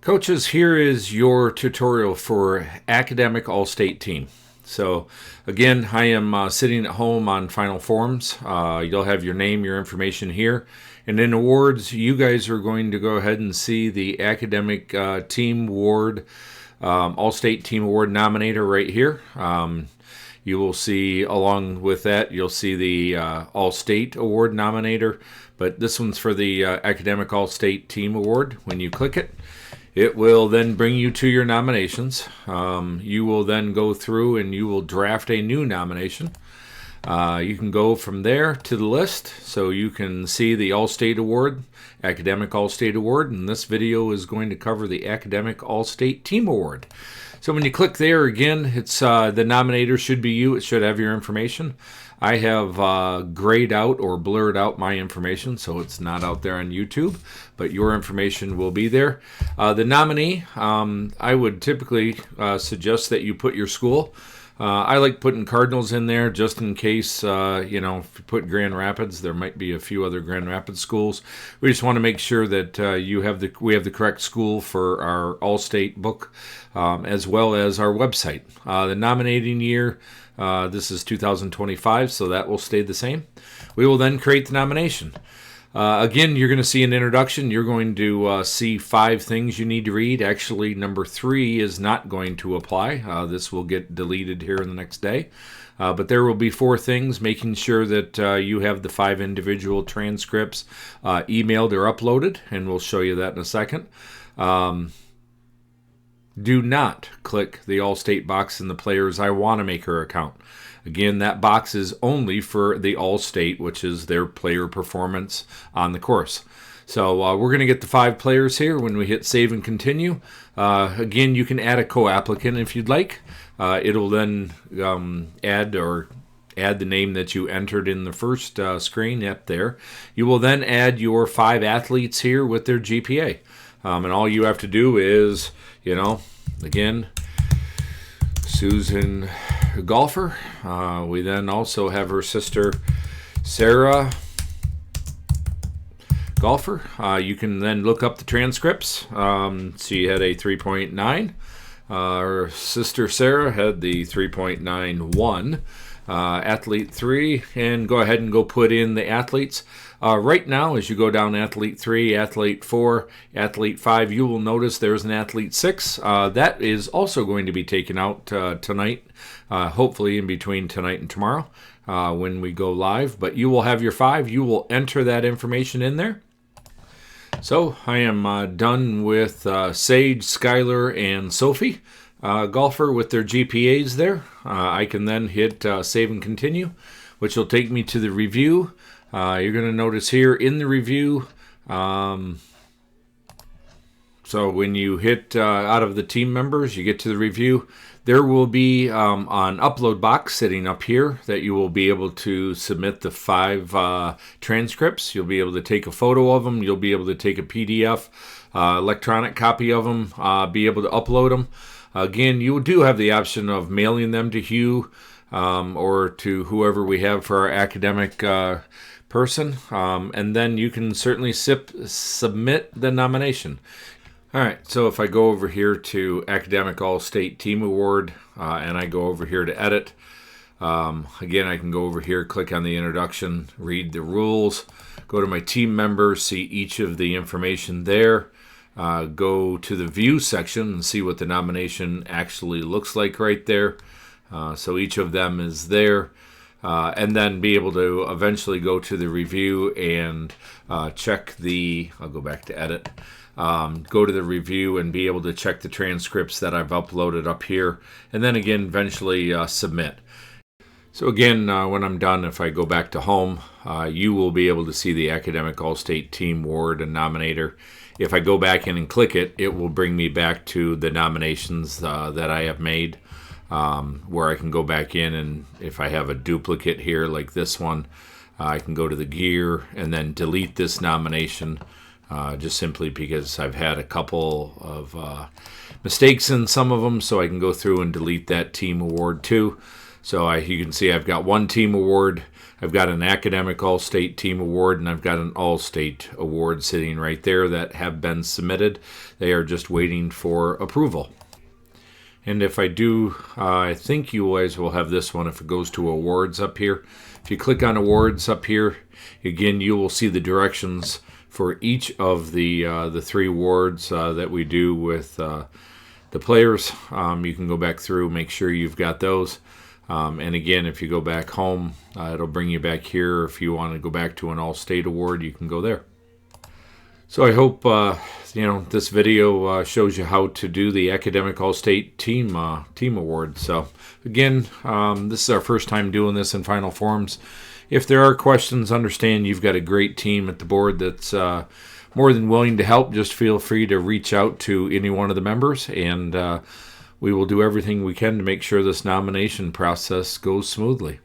Coaches, here is your tutorial for Academic All-State Team. So again, I am sitting at home on Final Forms. You'll have your name, your information here. And in awards, you guys are going to go ahead and see the Academic Team Award, All-State Team Award nominator right here. You will see, along with that, you'll see the All-State Award nominator. But this one's for the Academic All-State Team Award. When you click it, it will then bring you to your nominations. You will then go through and you will draft a new nomination. You can go from there to the list, so you can see the All-State Award, Academic All-State Award, and this video is going to cover the Academic All-State Team Award. So when you click there, again, it's the nominator should be you. It should have your information. I have grayed out or blurred out my information, so it's not out there on YouTube, but your information will be there. The nominee, I would typically suggest that you put your school. I like putting Cardinals in there just in case, if you put Grand Rapids, there might be a few other Grand Rapids schools. We just want to make sure that we have the correct school for our All-State book, as well as our website. The nominating year, this is 2025, so that will stay the same. We will then create the nomination. Again, you're going to see an introduction. You're going to see 5 things you need to read. Actually, number 3 is not going to apply. This will get deleted here in the next day. But there will be 4 things, making sure that you have the 5 individual transcripts emailed or uploaded, and we'll show you that in a second. Do not click the All-State box in the Players I Want to Make Her account. Again, that box is only for the All-State, which is their player performance on the course. So we're going to get the 5 players here when we hit Save and Continue. Again, you can add a co-applicant if you'd like. It'll then add the name that you entered in the first screen up there. You will then add your 5 athletes here with their GPA. And all you have to do is, again, Susan Golfer. We then also have her sister Sarah Golfer. You can then look up the transcripts. She had a 3.9. Her sister Sarah had the 3.91. Athlete 3, and go ahead and go put in the athletes. Right now, as you go down Athlete 3, Athlete 4, Athlete 5, you will notice there's an Athlete 6. That is also going to be taken out tonight, hopefully in between tonight and tomorrow when we go live. But you will have your 5. You will enter that information in there. So I am done with Sage, Skylar, and Sophie. Golfer with their GPAs there. I can then hit Save and Continue, which will take me to the review. You're going to notice here in the review, so when you hit out of the team members, you get to the review, there will be an upload box sitting up here that you will be able to submit the 5 transcripts. You'll be able to take a photo of them. You'll be able to take a PDF, electronic copy of them, be able to upload them. Again, you do have the option of mailing them to Hugh or to whoever we have for our academic person, and then you can certainly submit the nomination. All right, so if I go over here to Academic All-State Team Award and I go over here to edit, again, I can go over here, click on the introduction, read the rules, go to my team members, see each of the information there. Go to the view section and see what the nomination actually looks like right there. So each of them is there. And then be able to eventually go to the review and check I'll go back to edit. Go to the review and be able to check the transcripts that I've uploaded up here. And then again, eventually submit. So again, when I'm done, if I go back to home, you will be able to see the Academic All-State Team Award and Nominator. If I go back in and click it, it will bring me back to the nominations that I have made, where I can go back in, and if I have a duplicate here like this one, I can go to the gear and then delete this nomination, just simply because I've had a couple of mistakes in some of them, so I can go through and delete that team award too. So you can see I've got one team award, I've got an academic all-state team award, and I've got an all-state award sitting right there that have been submitted. They are just waiting for approval. And if I do, I think you guys will have this one if it goes to awards up here. If you click on awards up here, again, you will see the directions for each of the 3 awards that we do with the players. You can go back through, make sure you've got those. And again, if you go back home, it'll bring you back here. If you want to go back to an all-state award, you can go there. So I hope this video shows you how to do the academic all-state team award. So again, this is our first time doing this in Final Forms. If there are questions, understand you've got a great team at the board that's more than willing to help. Just feel free to reach out to any one of the members, and we will do everything we can to make sure this nomination process goes smoothly.